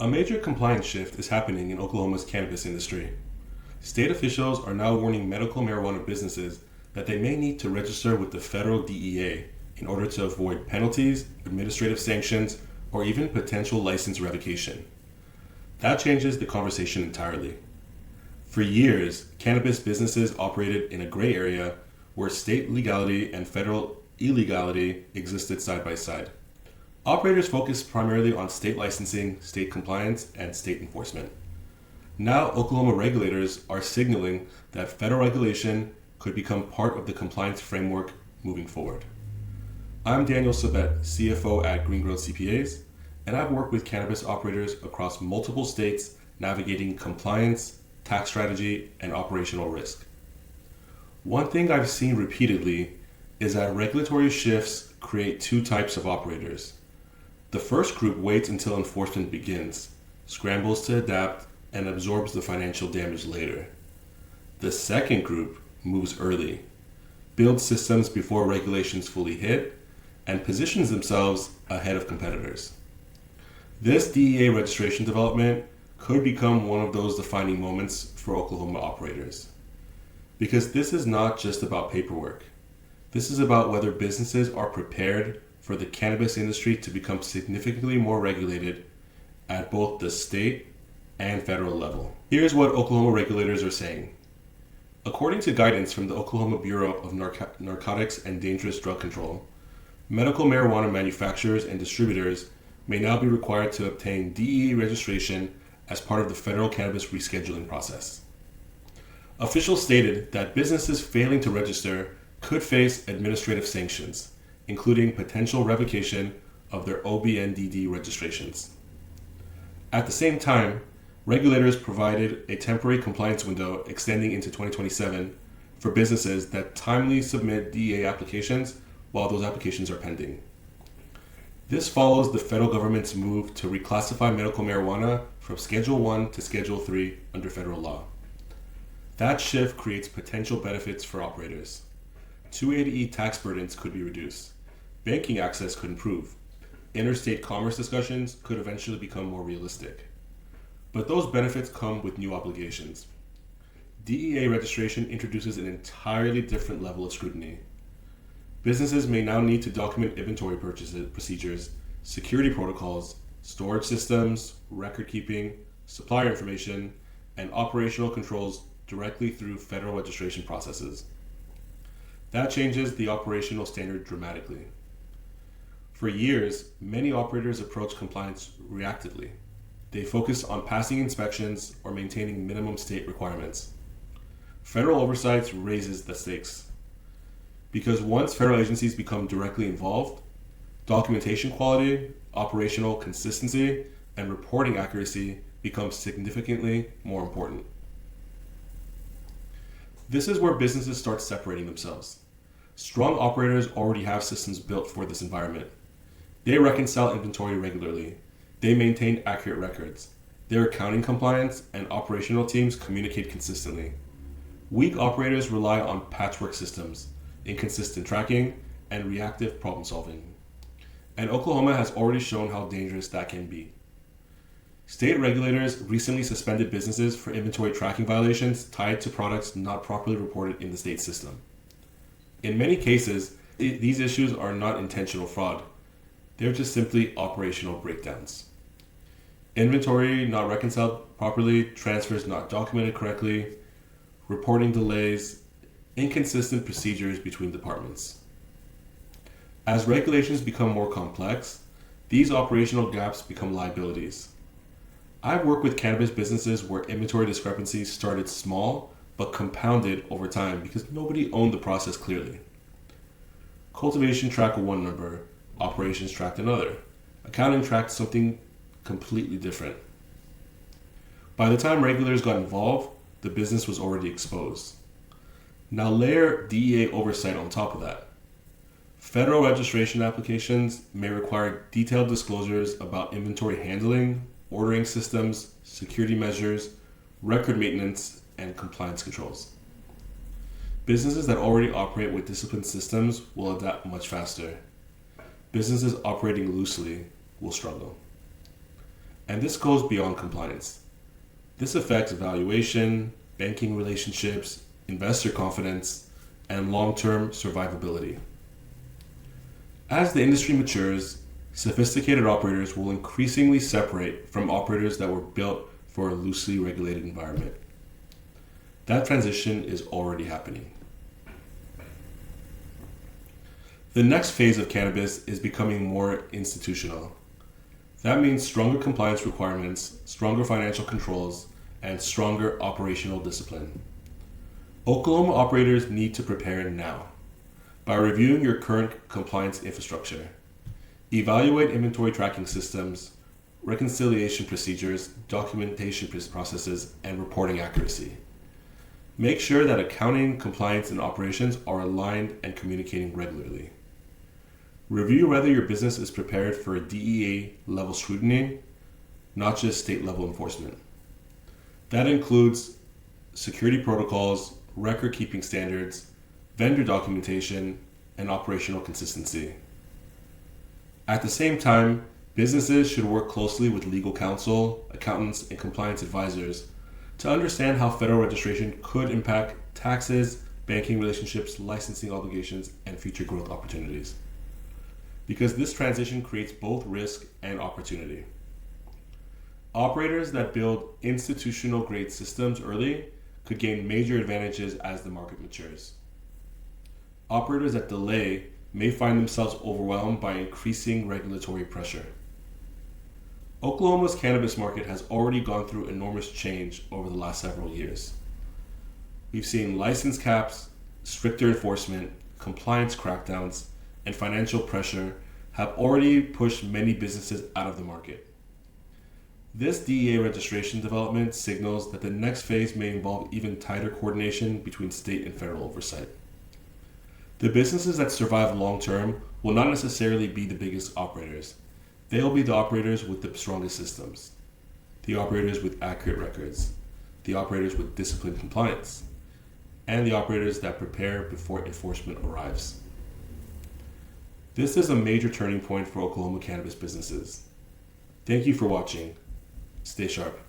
A major compliance shift is happening in Oklahoma's cannabis industry. State officials are now warning medical marijuana businesses that they may need to register with the federal DEA in order to avoid penalties, administrative sanctions, or even potential license revocation. That changes the conversation entirely. For years, cannabis businesses operated in a gray area where state legality and federal illegality existed side by side. Operators focused primarily on state licensing, state compliance, and state enforcement. Now, Oklahoma regulators are signaling that federal regulation could become part of the compliance framework moving forward. I'm Daniel Sabet, CFO at GreenGrowth CPAs, and I've worked with cannabis operators across multiple states navigating compliance, tax strategy, and operational risk. One thing I've seen repeatedly is that regulatory shifts create two types of operators. The first group waits until enforcement begins, scrambles to adapt, and absorbs the financial damage later. The second group moves early, builds systems before regulations fully hit, and positions themselves ahead of competitors. This DEA registration development could become one of those defining moments for Oklahoma operators. Because this is not just about paperwork. This is about whether businesses are prepared for the cannabis industry to become significantly more regulated at both the state and federal level. Here's what Oklahoma regulators are saying. According to guidance from the Oklahoma Bureau of Narcotics and Dangerous Drug Control, medical marijuana manufacturers and distributors may now be required to obtain DEA registration as part of the federal cannabis rescheduling process. Officials stated that businesses failing to register could face administrative sanctions, including potential revocation of their OBNDD registrations. At the same time, regulators provided a temporary compliance window extending into 2027 for businesses that timely submit DEA applications while those applications are pending. This follows the federal government's move to reclassify medical marijuana from Schedule 1 to Schedule 3 under federal law. That shift creates potential benefits for operators. 280E tax burdens could be reduced. Banking access could improve. Interstate commerce discussions could eventually become more realistic. But those benefits come with new obligations. DEA registration introduces an entirely different level of scrutiny. Businesses may now need to document inventory purchases, procedures, security protocols, storage systems, record keeping, supplier information, and operational controls directly through federal registration processes. That changes the operational standard dramatically. For years, many operators approach compliance reactively. They focus on passing inspections or maintaining minimum state requirements. Federal oversight raises the stakes. Because once federal agencies become directly involved, documentation quality, operational consistency, and reporting accuracy become significantly more important. This is where businesses start separating themselves. Strong operators already have systems built for this environment. They reconcile inventory regularly. They maintain accurate records. Their accounting compliance and operational teams communicate consistently. Weak operators rely on patchwork systems, inconsistent tracking, and reactive problem solving. And Oklahoma has already shown how dangerous that can be. State regulators recently suspended businesses for inventory tracking violations tied to products not properly reported in the state system. In many cases, these issues are not intentional fraud. They're just simply operational breakdowns. Inventory not reconciled properly, transfers not documented correctly, reporting delays, inconsistent procedures between departments. As regulations become more complex, these operational gaps become liabilities. I've worked with cannabis businesses where inventory discrepancies started small but compounded over time because nobody owned the process clearly. Cultivation tracked one number, operations tracked another. Accounting tracked something completely different. By the time regulators got involved, the business was already exposed. Now layer DEA oversight on top of that. Federal registration applications may require detailed disclosures about inventory handling, ordering systems, security measures, record maintenance, and compliance controls. Businesses that already operate with disciplined systems will adapt much faster. Businesses operating loosely will struggle. And this goes beyond compliance. This affects valuation, banking relationships, investor confidence, and long-term survivability. As the industry matures, sophisticated operators will increasingly separate from operators that were built for a loosely regulated environment. That transition is already happening. The next phase of cannabis is becoming more institutional. That means stronger compliance requirements, stronger financial controls, and stronger operational discipline. Oklahoma operators need to prepare now by reviewing your current compliance infrastructure. Evaluate inventory tracking systems, reconciliation procedures, documentation processes, and reporting accuracy. Make sure that accounting, compliance, and operations are aligned and communicating regularly. Review whether your business is prepared for a DEA level scrutiny, not just state level enforcement. That includes security protocols, record keeping standards, vendor documentation, and operational consistency. At the same time, businesses should work closely with legal counsel, accountants, and compliance advisors to understand how federal registration could impact taxes, banking relationships, licensing obligations, and future growth opportunities. Because this transition creates both risk and opportunity. Operators that build institutional grade systems early could gain major advantages as the market matures. Operators that delay may find themselves overwhelmed by increasing regulatory pressure. Oklahoma's cannabis market has already gone through enormous change over the last several years. We've seen license caps, stricter enforcement, compliance crackdowns, and financial pressure have already pushed many businesses out of the market. This DEA registration development signals that the next phase may involve even tighter coordination between state and federal oversight. The businesses that survive long-term will not necessarily be the biggest operators. They'll be the operators with the strongest systems, the operators with accurate records, the operators with disciplined compliance, and the operators that prepare before enforcement arrives. This is a major turning point for Oklahoma cannabis businesses. Thank you for watching. Stay sharp.